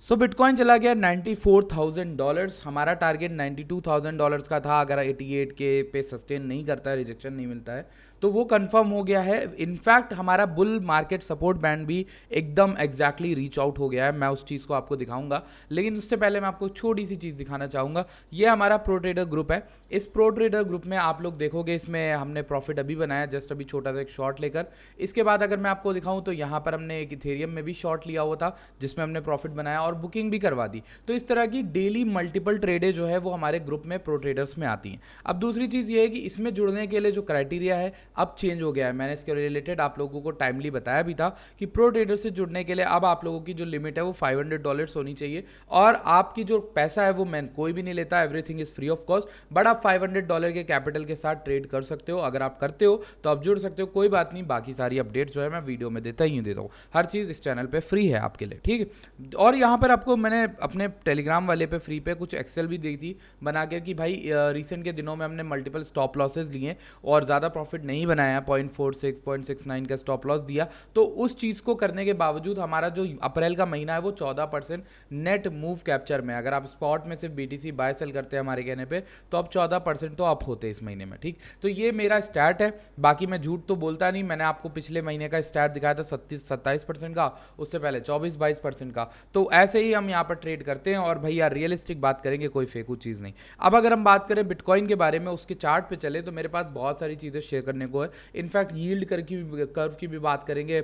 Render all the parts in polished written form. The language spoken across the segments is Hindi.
सो बिटकॉइन चला गया $94,000। हमारा टारगेट $92,000 का था। अगर 88 के पे सस्टेन नहीं करता है, रिजेक्शन नहीं मिलता है, तो वो कंफर्म हो गया है। इनफैक्ट हमारा बुल मार्केट सपोर्ट बैंड भी एकदम एग्जैक्टली रीच आउट हो गया है। मैं उस चीज़ को आपको दिखाऊंगा, लेकिन उससे पहले मैं आपको छोटी सी चीज़ दिखाना चाहूँगा। ये हमारा प्रो ट्रेडर ग्रुप है। इस प्रो ट्रेडर ग्रुप में आप लोग देखोगे, इसमें हमने प्रॉफिट अभी बनाया जस्ट अभी छोटा सा एक शॉर्ट लेकर। इसके बाद अगर मैं आपको दिखाऊँ तो यहाँ पर हमने एक इथेरियम में भी शॉर्ट लिया हुआ था, जिसमें हमने प्रॉफिट बनाया और बुकिंग भी करवा दी। तो इस तरह की डेली मल्टीपल ट्रेडें जो है वो हमारे ग्रुप में प्रो ट्रेडर्स में आती हैं। अब दूसरी चीज़ ये है कि इसमें जुड़ने के लिए जो क्राइटेरिया है अब चेंज हो गया है। मैंने इसके रिलेटेड आप लोगों को टाइमली बताया भी था कि प्रो ट्रेडर से जुड़ने के लिए अब आप लोगों की जो लिमिट है वो $500 होनी चाहिए, और आपकी जो पैसा है वो मैं कोई भी नहीं लेता, everything is free of cost. But आप $500 के कैपिटल के साथ ट्रेड कर सकते हो। अगर आप करते हो तो आप जुड़ सकते हो, कोई बात नहीं। बाकी सारी अपडेट जो है मैं वीडियो में देता हूँ। हर चीज़ इस चैनल पे फ्री है आपके लिए, ठीक है। और यहाँ पर आपको मैंने अपने टेलीग्राम वाले पे फ्री पे कुछ एक्सेल भी दी थी बना के कि भाई रिसेंट के दिनों में हमने मल्टीपल स्टॉप लॉसेस लिए और ज़्यादा प्रॉफिट नहीं बनाया, 0.46 0.69 का स्टॉप लॉस दिया। तो उस चीज़ को करने के बावजूद हमारा जो अप्रैल का महीना है वो 14% नेट मूव कैप्चर में, अगर आप स्पॉट में सिर्फ BTC बाय सेल करते हैं हमारे कहने पे, तो अब 14% तो अप होते इस महीने में, ठीक। तो ये मेरा स्टैट है। बाकी मैं झूठ तो बोलता नहीं। मैंने आपको पिछले महीने का स्टैट दिखाया था 37-27% का, उससे पहले 24-22% का। तो ऐसे ही हम यहाँ पर ट्रेड करते हैं। और भैया रियलिस्टिक बात करेंगे, कोई फेकू चीज़ नहीं। अब अगर हम बात करें बिटकॉइन के बारे में, उसके चार्ट पे चले तो मेरे पास बहुत सारी चीज़ें शेयर करने को है। इनफैक्ट यील्ड कर्व की भी बात करेंगे।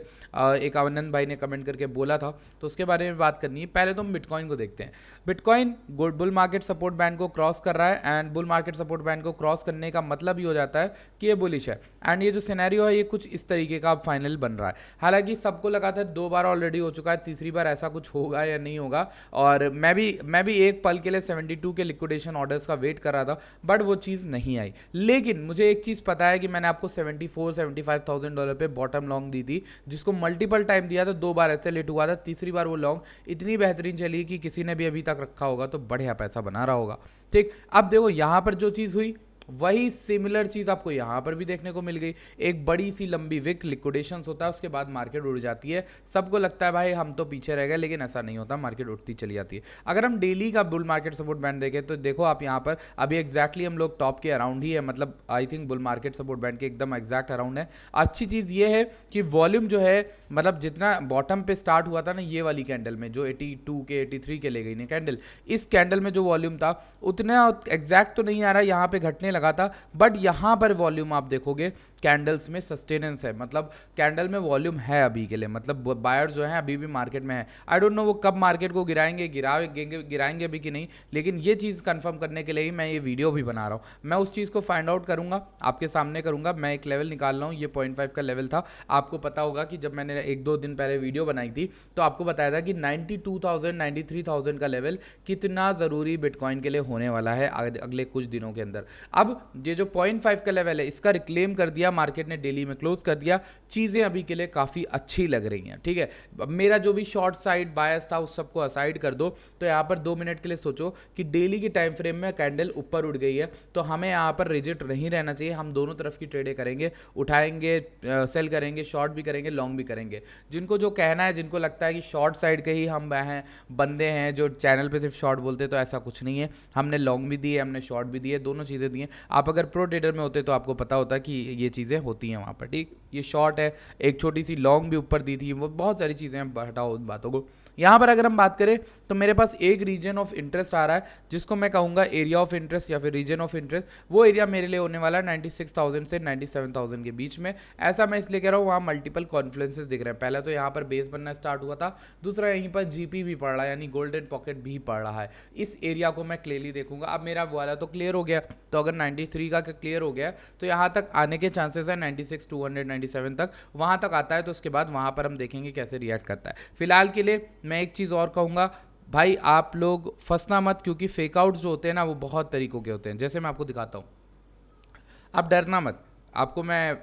एक आनंद भाई ने कमेंट करके बोला था, तो उसके बारे में बात करनी है। पहले तो हम बिटकॉइन को देखते हैं। Bitcoin bull market support band को क्रॉस कर रहा है, and bull market support band को क्रॉस करने का मतलब ही हो जाता है कि ये बुलिश है। एंड ये जो सिनेरियो है ये कुछ इस तरीके का अब फाइनल बन रहा है। हालांकि सबको लगा था 2 बार ऑलरेडी हो चुका है, तीसरी बार ऐसा कुछ होगा या नहीं होगा। और मैं भी एक पल के लिए 72 के लिक्विडेशन ऑर्डर्स का वेट कर रहा था, बट वो चीज़ नहीं आई। लेकिन मुझे एक चीज़ पता है कि मैंने आपको $74-75,000 पे बॉटम लॉन्ग दी थी, जिसको मल्टीपल टाइम दिया था। 2 बार ऐसे लेट हुआ था, तीसरी बार वो लॉन्ग इतनी बेहतरीन चली कि किसी ने भी अभी तक रखा होगा तो बढ़िया पैसा बना रहा होगा, ठीक। अब देखो यहाँ पर जो चीज़ हुई वही सिमिलर चीज़ आपको यहाँ पर भी देखने को मिल गई। एक बड़ी सी लंबी विक लिक्विडेशंस होता है, उसके बाद मार्केट उड़ जाती है। सबको लगता है भाई हम तो पीछे रह गए, लेकिन ऐसा नहीं होता, मार्केट उठती चली जाती है। अगर हम डेली का बुल मार्केट सपोर्ट बैंड देखें तो देखो आप यहाँ पर अभी एग्जैक्टली हम लोग टॉप के अराउंड ही है, मतलब I think bull market support band के एकदम एग्जैक्ट अराउंड है। अच्छी चीज़ ये है कि वॉल्यूम जो है, मतलब जितना बॉटम पे स्टार्ट हुआ था ना ये वाली कैंडल में, जो 82 के 83 के ले गई ना कैंडल, इस कैंडल में जो वॉल्यूम था उतना एग्जैक्ट तो नहीं आ रहा, यहाँ पे घटने लगा था। बट यहाँ पर वॉल्यूम आप देखोगे कैंडल्स में सस्टेनेंस है, मतलब कैंडल में वॉल्यूम है अभी के लिए, मतलब बायर्स जो हैं अभी भी मार्केट में है। आई डोंट नो वो कब मार्केट को गिराएंगे भी कि नहीं, लेकिन ये चीज़ कंफर्म करने के लिए ही मैं ये वीडियो भी बना रहा हूँ। मैं उस चीज़ को फाइंड आउट करूँगा, आपके सामने करूँगा। मैं एक लेवल निकाल रहा हूँ, ये 0.5 का लेवल था। आपको पता होगा कि जब मैंने 1-2 दिन पहले वीडियो बनाई थी तो आपको बताया था कि 92,000 93,000 का लेवल कितना ज़रूरी बिटकॉइन के लिए होने वाला है अगले कुछ दिनों के अंदर। अब ये जो 0.5 का लेवल है इसका रिक्लेम कर दिया मार्केट ने, डेली में क्लोज कर दिया। चीज़ें अभी के लिए काफ़ी अच्छी लग रही हैं, ठीक है। मेरा जो भी शॉर्ट साइड बायस था उस सबको असाइड कर दो, तो यहाँ पर 2 मिनट के लिए सोचो कि डेली की टाइम फ्रेम में कैंडल ऊपर उठ गई है, तो हमें यहाँ पर रिजिट नहीं रहना चाहिए। हम दोनों तरफ की ट्रेडें करेंगे, उठाएंगे, सेल करेंगे, शॉर्ट भी करेंगे, लॉन्ग भी करेंगे। जिनको जो कहना है, जिनको लगता है कि शॉर्ट साइड के ही हम हैं बंदे हैं जो चैनल पे सिर्फ शॉर्ट बोलते हैं, तो ऐसा कुछ नहीं है। हमने लॉन्ग भी दिए, हमने शॉर्ट भी दिए, दोनों चीज़ें दी हैं। आप अगर प्रो ट्रेडर में होते तो आपको पता होता कि ये चीज़ें होती हैं वहाँ पर, ठीक। ये शॉर्ट है, एक छोटी सी लॉन्ग भी ऊपर दी थी, वो बहुत सारी चीज़ें हैं, हटाओ उन बातों को। यहाँ पर अगर हम बात करें तो मेरे पास एक रीजन ऑफ इंटरेस्ट आ रहा है, जिसको मैं कहूँगा एरिया ऑफ इंटरेस्ट या फिर रीजन ऑफ इंटरेस्ट। वो एरिया मेरे लिए होने वाला है 96,000 से 97,000 के बीच में। ऐसा मैं इसलिए कह रहा हूँ, वहाँ मल्टीपल कॉन्फ्लुएंसेस दिख रहे हैं। पहला तो यहाँ पर बेस बनना स्टार्ट हुआ था, दूसरा यहीं पर GP भी पड़ रहा है, यानी गोल्डन पॉकेट भी पड़ रहा है। इस एरिया को मैं क्लियरली देखूंगा। अब मेरा वाला तो क्लियर हो गया, तो अगर 93 का क्लियर हो गया तो यहाँ तक आने के चांसेस है 96 200 97 तक, वहाँ तक आता है तो उसके बाद वहाँ पर हम देखेंगे कैसे रिएक्ट करता है। फिलहाल के लिए मैं एक चीज़ और कहूँगा, भाई आप लोग फंसना मत, क्योंकि फेक आउट्स जो होते हैं ना वो बहुत तरीकों के होते हैं। जैसे मैं आपको दिखाता हूँ, आप डरना मत। आपको मैं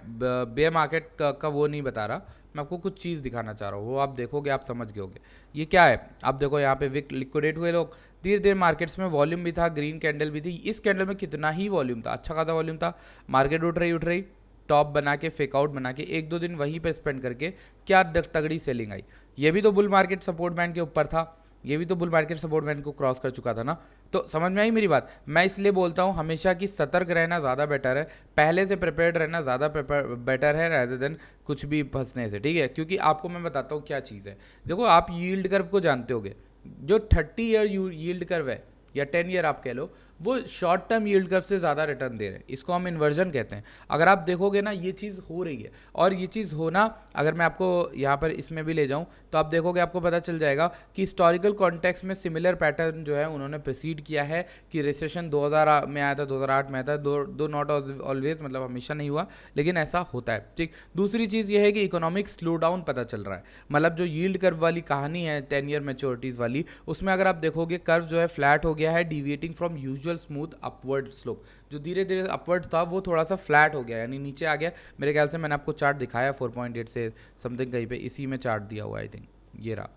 बेयर मार्केट का वो नहीं बता रहा, मैं आपको कुछ चीज़ दिखाना चाह रहा हूँ, वो आप देखोगे आप समझ गए। ये क्या है, आप देखो यहाँ पे विक लिक्विडेट हुए लोग, धीरे धीरे मार्केट्स में वॉल्यूम भी था, ग्रीन कैंडल भी थी। इस कैंडल में कितना ही वॉल्यूम था, अच्छा खासा वॉल्यूम था। मार्केट उठ रही, टॉप बना के, फेकआउट बना के 1-2 दिन वहीं पे स्पेंड करके क्या तगड़ी सेलिंग आई। ये भी तो बुल मार्केट सपोर्ट बैंड के ऊपर था। ये भी तो बुल मार्केट सपोर्ट बैंड को क्रॉस कर चुका था ना। तो समझ में आई मेरी बात। मैं इसलिए बोलता हूँ हमेशा कि सतर्क रहना ज़्यादा बेटर है, पहले से प्रिपेयर्ड रहना ज़्यादा बेटर है रेदर देन कुछ भी फंसने से, ठीक है। क्योंकि आपको मैं बताता हूँ क्या चीज़ है। देखो आप यील्ड कर्व को जानते होगे, जो 30 ईयर यील्ड कर्व है या 10 ईयर आप कह लो, वो शॉर्ट टर्म यील्ड कर्व से ज़्यादा रिटर्न दे रहे हैं। इसको हम इन्वर्जन कहते हैं। अगर आप देखोगे ना ये चीज़ हो रही है, और ये चीज़ होना, अगर मैं आपको यहाँ पर इसमें भी ले जाऊँ तो आप देखोगे, आपको पता चल जाएगा कि हिस्टोरिकल कॉन्टेक्स्ट में सिमिलर पैटर्न जो है उन्होंने प्रोसीड किया है कि रिसेशन 2000 में आया था, 2008 में आया था, दो नॉट ऑलवेज, मतलब हमेशा नहीं हुआ, लेकिन ऐसा होता है, ठीक। दूसरी चीज़ ये है कि इकोनॉमिक स्लो डाउन पता चल रहा है। मतलब जो यील्ड कर्व वाली कहानी है 10 ईयर मैच्योरिटीज़ वाली, उसमें अगर आप देखोगे कर्व जो है फ्लैट हो गया है, deviating from usual smooth upward slope. जो धीरे धीरे अपवर्ड था वो थोड़ा सा फ्लैट हो गया, यानी नीचे आ गया। मेरे ख्याल से मैंने आपको चार्ट दिखाया 4.8 से समथिंग कहीं पे, इसी में चार्ट दिया हुआ आई थिंक, ये रहा,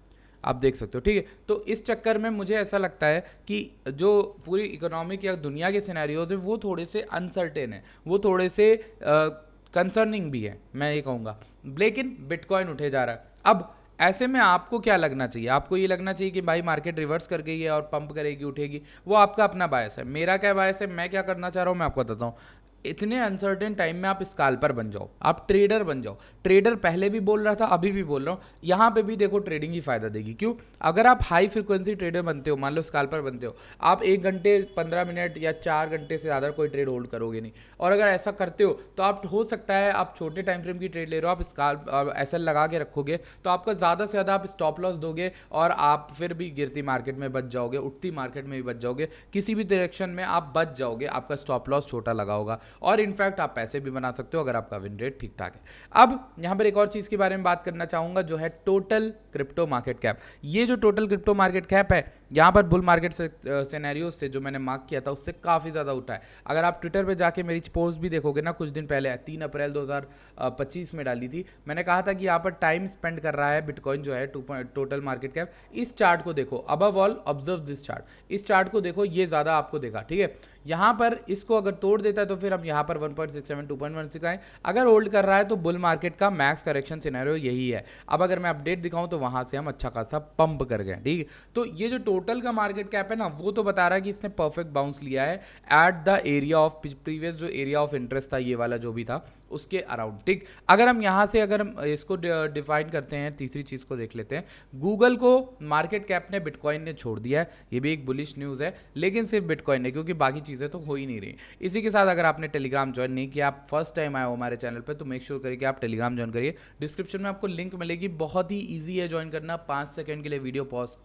आप देख सकते हो, ठीक है। तो इस चक्कर में मुझे ऐसा लगता है कि जो पूरी इकोनॉमिक या दुनिया के सिनेरियोज है वो थोड़े से अनसर्टेन है, वो थोड़े से कंसर्निंग भी है, मैं ये कहूँगा। लेकिन बिटकॉइन उठे जा रहा है। अब ऐसे में आपको क्या लगना चाहिए? आपको ये लगना चाहिए कि भाई मार्केट रिवर्स कर गई है और पंप करेगी, उठेगी। वो आपका अपना बायस है। मेरा क्या बायस है, मैं क्या करना चाह रहा हूँ मैं आपको बताता हूँ। इतने अनसर्टेन टाइम में आप स्काल्पर बन जाओ, आप ट्रेडर बन जाओ। ट्रेडर पहले भी बोल रहा था, अभी भी बोल रहा हूँ, यहाँ पे भी देखो ट्रेडिंग ही फायदा देगी। क्यों? अगर आप हाई फ्रिक्वेंसी ट्रेडर बनते हो, मान लो स्काल्पर बनते हो, आप 1 घंटे 15 मिनट या 4 घंटे से ज़्यादा कोई ट्रेड होल्ड करोगे नहीं। और अगर ऐसा करते हो तो आप, हो सकता है आप छोटे टाइम फ्रेम की ट्रेड ले रहे हो, आप स्काल्प एसएल लगा के रखोगे तो आपका ज़्यादा से ज़्यादा आप स्टॉप लॉस दोगे, और आप फिर भी गिरती मार्केट में बच जाओगे, उठती मार्केट में भी बच जाओगे, किसी भी डायरेक्शन में आप बच जाओगे, आपका स्टॉप लॉस छोटा लगा होगा, और इनफैक्ट आप पैसे भी बना सकते हो अगर आपका विन रेट ठीक ठाक है। अब यहां पर एक और चीज के बारे में बात करना चाहूंगा, जो है टोटल क्रिप्टो मार्केट कैप। ये जो टोटल क्रिप्टो मार्केट कैप है, यहां पर बुल मार्केट सिनेरियो से जो मैंने मार्क किया था उससे काफी ज्यादा उठा है। अगर आप ट्विटर पे जाके मेरी पोस्ट भी देखोगे ना, कुछ दिन पहले 3 अप्रैल 2025 में डाली थी, मैंने कहा था कि यहाँ पर टाइम स्पेंड कर रहा है बिटकॉइन जो है टोटल मार्केट कैप। इस चार्ट को देखो, above all observe this chart, इस चार्ट को देखो, ये ज्यादा आपको देखा, ठीक है। यहाँ पर इसको अगर तोड़ देता है तो फिर हम यहाँ पर 1.67 2.16 आए। अगर होल्ड कर रहा है तो बुल मार्केट का मैक्स करेक्शन सिनेरियो यही है। अब अगर मैं अपडेट दिखाऊं तो वहां से हम अच्छा खासा पंप कर गए, ठीक है। तो ये जो टोटल का मार्केट कैप है ना, वो तो बता रहा है कि इसने परफेक्ट बाउंस लिया है at the area of previous, जो एरिया ऑफ इंटरेस्ट था ये वाला जो भी था उसके अराउंड, ठीक। अगर हम यहाँ से अगर हम इसको डिफाइन करते हैं, तीसरी चीज को देख लेते हैं। गूगल को मार्केट कैप ने बिटकॉइन ने छोड़ दिया है, ये भी एक बुलिश न्यूज़ है, लेकिन सिर्फ बिटकॉइन ने, क्योंकि बाकी चीज़ें तो हो ही नहीं रही। इसी के साथ अगर आपने टेलीग्राम ज्वाइन नहीं किया, आप फर्स्ट टाइम आए हो हमारे चैनल पर, तो मेक श्योर करिए कि आप टेलीग्राम ज्वाइन करिए। डिस्क्रिप्शन में आपको लिंक मिलेगी, बहुत ही ईजी है ज्वाइन करना। 5 सेकंड के लिए वीडियो पॉज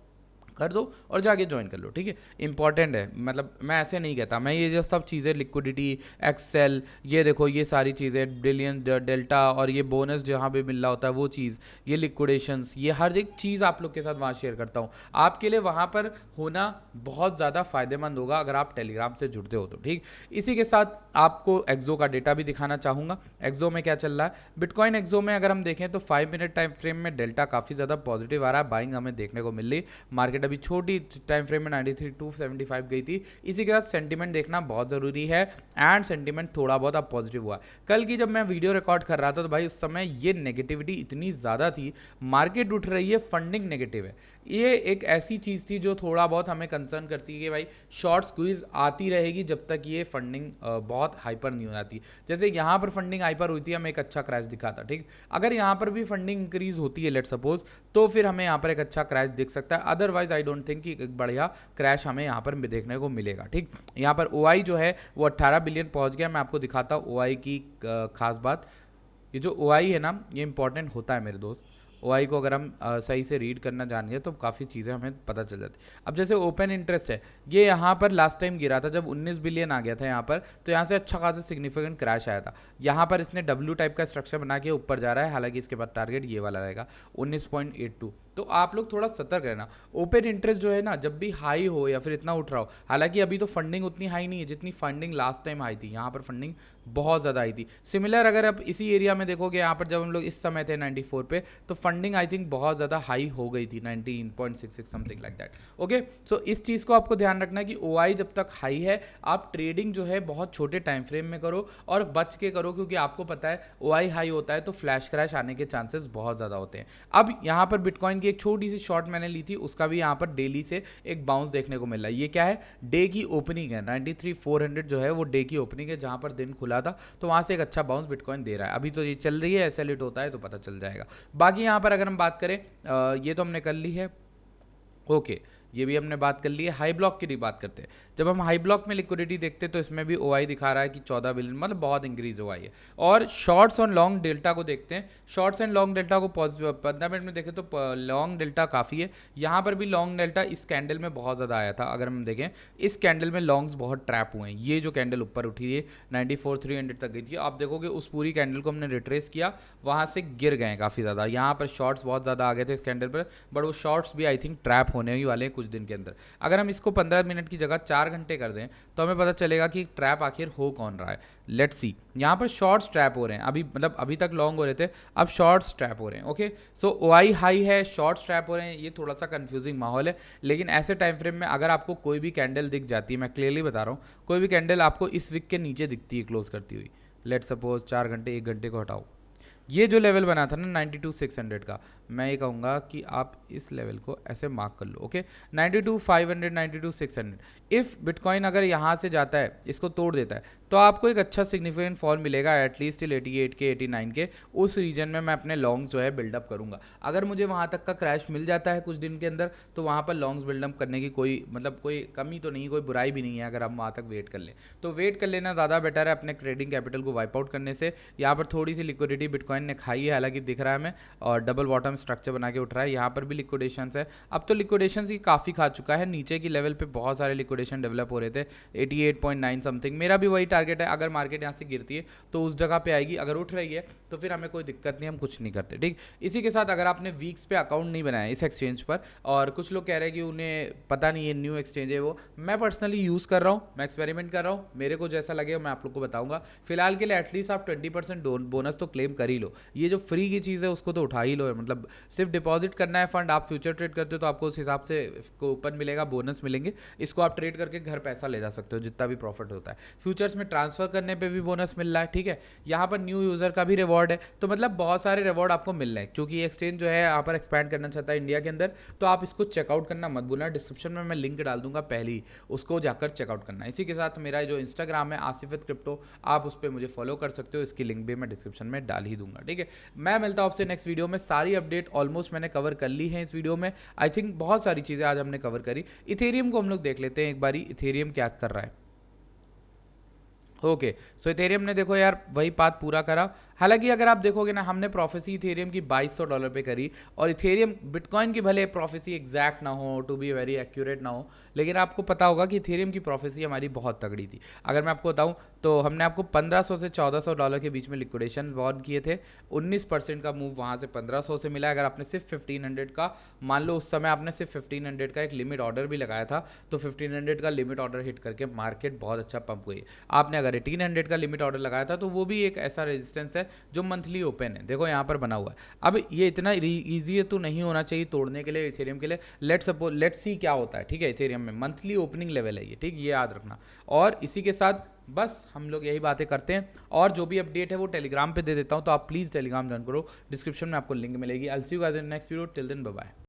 कर दो और जाके ज्वाइन कर लो, ठीक है। इंपॉर्टेंट है, मतलब मैं ऐसे नहीं कहता, मैं ये जो सब चीज़ें लिक्विडिटी, एक्सेल, ये देखो ये सारी चीज़ें, ब्रिलियंट, डेल्टा और ये बोनस जहाँ पे मिल रहा होता है वो चीज़, ये लिक्विडेशंस, ये हर एक चीज़ आप लोग के साथ वहाँ शेयर करता हूँ। आपके लिए वहाँ पर होना बहुत ज़्यादा फायदेमंद होगा अगर आप टेलीग्राम से जुड़ते हो तो, ठीक। इसी के साथ आपको एक्सो का डेटा भी दिखाना चाहूँगा। एक्सो में क्या चल रहा है, बिटकॉइन एक्सो में अगर हम देखें तो 5 मिनट टाइम फ्रेम में डेल्टा काफ़ी ज़्यादा पॉजिटिव आ रहा है, बाइंग हमें देखने को मिल रही। मार्केट अभी छोटी टाइम फ्रेम में 93,275 गई थी। इसी के साथ सेंटीमेंट देखना बहुत ज़रूरी है, एंड सेंटीमेंट थोड़ा बहुत अब पॉजिटिव हुआ। कल की जब मैं वीडियो रिकॉर्ड कर रहा था तो भाई उस समय ये नेगेटिविटी इतनी ज़्यादा थी, मार्केट उठ रही है, फंडिंग नेगेटिव है। ये एक ऐसी चीज़ थी जो थोड़ा बहुत हमें कंसर्न करती है कि भाई शॉर्ट स्क्वीज आती रहेगी जब तक ये फंडिंग बहुत हाइपर नहीं हो जाती। जैसे यहाँ पर फंडिंग हाइपर हुई थी, हमें एक अच्छा क्रैश दिखा था, ठीक। अगर यहाँ पर भी फंडिंग इंक्रीज होती है लेट सपोज, तो फिर हमें यहाँ पर एक अच्छा क्रैश दिख सकता है। अदरवाइज आई डोंट थिंक कि एक बढ़िया क्रैश हमें यहाँ पर देखने को मिलेगा, ठीक। यहाँ पर OI जो है वो 18 बिलियन पहुँच गया। मैं आपको दिखाता हूँ OI की खास बात। ये जो OI है ना, ये इंपॉर्टेंट होता है मेरे दोस्त। OI को अगर हम सही से रीड करना जान गए तो काफ़ी चीज़ें हमें पता चल जाती। अब जैसे ओपन इंटरेस्ट है, ये यहाँ पर लास्ट टाइम गिरा था जब 19 बिलियन आ गया था यहाँ पर, तो यहाँ से अच्छा खासा सिग्निफिकेंट क्रैश आया था। यहाँ पर इसने W टाइप का स्ट्रक्चर बना के ऊपर जा रहा है, हालांकि इसके बाद टारगेट ये वाला रहेगा 19.82। तो आप लोग थोड़ा सतर्क रहना। ओपन इंटरेस्ट जो है ना, जब भी हाई हो या फिर इतना उठ रहा हो, हालांकि अभी तो फंडिंग उतनी हाई नहीं है जितनी फंडिंग लास्ट टाइम आई थी। यहाँ पर फंडिंग बहुत ज़्यादा आई थी। सिमिलर अगर आप इसी एरिया में देखोगे, यहाँ पर जब हम लोग इस समय थे 94 पे, तो फंडिंग आई थिंक बहुत ज़्यादा हाई हो गई थी, 19.66 समथिंग लाइक दैट। ओके, सो इस चीज़ को आपको ध्यान रखना कि OI जब तक हाई है, आप ट्रेडिंग जो है बहुत छोटे टाइम फ्रेम में करो और बच के करो, क्योंकि आपको पता है OI हाई होता है तो फ्लैश क्रैश आने के चांसेस बहुत ज़्यादा होते हैं। अब यहाँ पर बिटकॉइन की एक छोटी सी शॉर्ट मैंने ली थी, उसका भी यहाँ पर डेली से एक बाउंस देखने को मिल रहा है। ये क्या है, डे की ओपनिंग है, 93,400 जो है वो डे की ओपनिंग है, जहाँ पर दिन खुला था तो वहाँ से एक अच्छा बाउंस बिटकॉइन दे रहा है। अभी तो ये चल रही है, ऐसे लिट होता है तो पता चल जाएगा। बाकी यहाँ पर अगर हम बात करें, ये तो हमने कर ली है, ओके ये भी हमने बात कर ली है। हाई ब्लॉक की बात करते हैं। जब हम हाई ब्लॉक में लिक्विडिटी देखते हैं तो इसमें भी ओआई दिखा रहा है कि 14 बिलियन, मतलब बहुत इंक्रीज ओआई है। और शॉर्ट्स और लॉन्ग डेल्टा को देखते हैं, शॉर्ट्स एंड लॉन्ग डेल्टा को 15 मिनट में देखें तो लॉन्ग डेल्टा काफ़ी है। यहाँ पर भी लॉन्ग डेल्टा इस कैंडल में बहुत ज़्यादा आया था। अगर हम देखें इस कैंडल में लॉन्ग्स बहुत ट्रैप हुए हैं। ये जो कैंडल ऊपर उठी है 94,300 तक गई थी, आप देखोगे उस पूरी कैंडल को हमने रिट्रेस किया, वहाँ से गिर गए काफ़ी ज़्यादा। यहाँ पर शॉर्ट्स बहुत ज़्यादा आ गए थे इस कैंडल पर, बट वो शॉर्ट्स भी आई थिंक ट्रैप होने ही वाले हैं कुछ दिन के अंदर। अगर हम इसको 15 मिनट की जगह 4 घंटे कर दें तो हमें पता चलेगा कि ट्रैप आखिर हो कौन रहा है। लेट्स सी, यहाँ पर शॉर्ट्स ट्रैप हो रहे हैं अभी, मतलब अभी तक लॉन्ग हो रहे थे, अब शॉर्ट्स ट्रैप हो रहे हैं। ओके, सो ओआई हाई है, शॉर्ट्स ट्रैप हो रहे हैं, ये थोड़ा सा कंफ्यूजिंग माहौल है। लेकिन ऐसे टाइम फ्रेम में अगर आपको कोई भी कैंडल दिख जाती है, मैं क्लियरली बता रहा हूँ, कोई भी कैंडल आपको इस विक के नीचे दिखती है क्लोज करती हुई, लेट सपोज 4 घंटे 1 घंटे को हटाओ, ये जो लेवल बना था ना 92,600 का, मैं ये कहूँगा कि आप इस लेवल को ऐसे मार्क कर लो। ओके, 92,500, 92,600। इफ़ बिटकॉइन अगर यहाँ से जाता है, इसको तोड़ देता है, तो आपको एक अच्छा सिग्निफिकेंट फॉल मिलेगा एटलीस्ट टिल 88 के 89 के। उस रीजन में मैं अपने लॉन्ग्स जो है बिल्डअप करूँगा। अगर मुझे वहाँ तक का क्रैश मिल जाता है कुछ दिन के अंदर, तो वहाँ पर लॉन्ग्स बिल्डअप करने की कोई मतलब कोई कमी तो नहीं, कोई बुराई भी नहीं है। अगर हम वहाँ तक वेट कर लें तो वेट कर लेना ज़्यादा बेटर है अपने ट्रेडिंग कैपिटल को वाइप आउट करने से। यहाँ पर थोड़ी सी लिक्विडिटी बिटकॉइन ने खाई है, हालांकि दिख रहा है हमें, और डबल बॉटम स्ट्रक्चर बना के उठ रहा है। यहाँ पर भी लिक्विडेशंस है, अब तो लिक्विडेशंस ही काफ़ी खा चुका है। नीचे की लेवल पे बहुत सारे लिक्विडेशन डेवलप हो रहे थे, 88.9 समथिंग। मेरा भी वही टारगेट है, अगर मार्केट यहाँ से गिरती है तो उस जगह पे आएगी, अगर उठ रही है तो फिर हमें कोई दिक्कत नहीं, हम कुछ नहीं करते। ठीक, इसी के साथ अगर आपने वीक्स पे अकाउंट नहीं बनाया इस एक्सचेंज पर, और कुछ लोग कह रहे हैं कि उन्हें पता नहीं है न्यू एक्सचेंज है वो, मैं पर्सनली यूज़ कर रहा हूँ, मैं एक्सपेरिमेंट कर रहा हूँ, मेरे को जैसा लगेगा मैं आप लोग को बताऊंगा। फिलहाल के लिए एटलीस्ट आप 20% बोनस तो क्लेम कर ही लो। ये जो फ्री की चीज़ है उसको तो उठा ही लो, मतलब सिर्फ डिपॉजिट करना है फंड। आप फ्यूचर ट्रेड करते हो तो आपको उस हिसाब से कूपन मिलेगा, बोनस मिलेंगे, इसको आप ट्रेड करके घर पैसा ले जा सकते हो जितना भी प्रॉफिट होता है। फ्यूचर्स में ट्रांसफर करने पे भी बोनस मिल रहा है। ठीक है, यहाँ पर न्यू यूज़र का भी रिवॉर्ड है, तो मतलब बहुत सारे रिवॉर्ड आपको मिल रहे हैं। क्योंकि ये एक्सचेंज जो है यहाँ पर एक्सपैंड करना चाहता है इंडिया के अंदर, तो आप इसको चेकआउट करना मत भूलना। डिस्क्रिप्शन में मैं लिंक डाल दूंगा, पहली उसको जाकर चेकआउट करना। इसी के साथ मेरा जो इंस्टाग्राम है आसिफित क्रिप्टो, आप उस पर मुझे फॉलो कर सकते हो, इसकी लिंक भी मैं डिस्क्रिप्शन में डाल ही दूंगा। ठीक है, मैं मिलता हूँ आपसे नेक्स्ट वीडियो में। सारी अपडेट ऑलमोस्ट मैंने कवर कर ली है इस वीडियो में। आई थिंक बहुत सारी चीज़ें आज हमने कवर करी। इथेरियम को हम लोग देख लेते हैं एक बारी, इथेरियम क्या कर रहा है। ओके, सो इथेरियम ने देखो यार वही पाथ पूरा करा। हालांकि अगर आप देखोगे ना, हमने प्रोफेसी इथेरियम की $2200 पे करी, और इथेरियम बिटकॉइन की भले प्रोफेसी एग्जैक्ट ना हो, टू बी वेरी एक्यूरेट ना हो, लेकिन आपको पता होगा कि इथेरियम की प्रोफेसी हमारी बहुत तगड़ी थी। अगर मैं आपको बताऊं तो हमने आपको 1500 से $1400 के बीच में लिक्विडेशन वॉर्न किए थे। 19% का मूव वहाँ से 1500 से मिला। अगर आपने सिर्फ 1500 का, मान लो उस समय आपने सिर्फ 1500 का एक लिमिट ऑर्डर भी लगाया था, तो 1500 का लिमिट ऑर्डर हिट करके मार्केट बहुत अच्छा पंप हुई। आपने अगर 1800 का लिमिट ऑर्डर लगाया था तो वो भी एक ऐसा रेजिस्टेंस है जो मंथली ओपन है, देखो यहाँ पर बना हुआ है। अब ये इतना ईजी तो नहीं होना चाहिए तोड़ने के लिए इथेरियम के लिए। लेट्स सी क्या होता है। ठीक है, इथेरियम में मंथली ओपनिंग लेवल है ये, ठीक, ये याद रखना। और इसी के साथ बस हम लोग यही बातें करते हैं, और जो भी अपडेट है वो टेलीग्राम पे दे देता हूँ, तो आप प्लीज़ टेलीग्राम ज्वाइन करो, डिस्क्रिप्शन में आपको लिंक मिलेगी। I will see you guys in next video, till then bye bye.